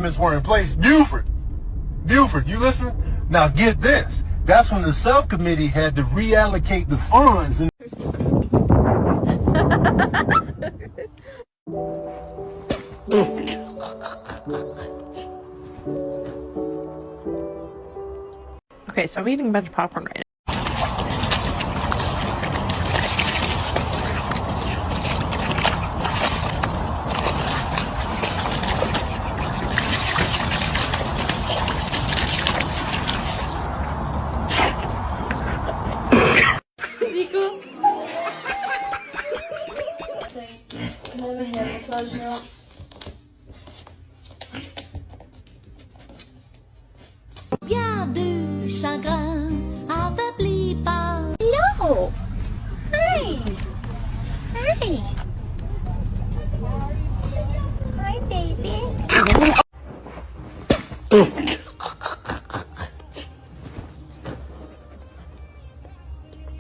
documents were in place. Buford, you listen? Now get this. That's when the subcommittee had to reallocate the funds. Okay, so I'm eating a bunch of popcorn right now.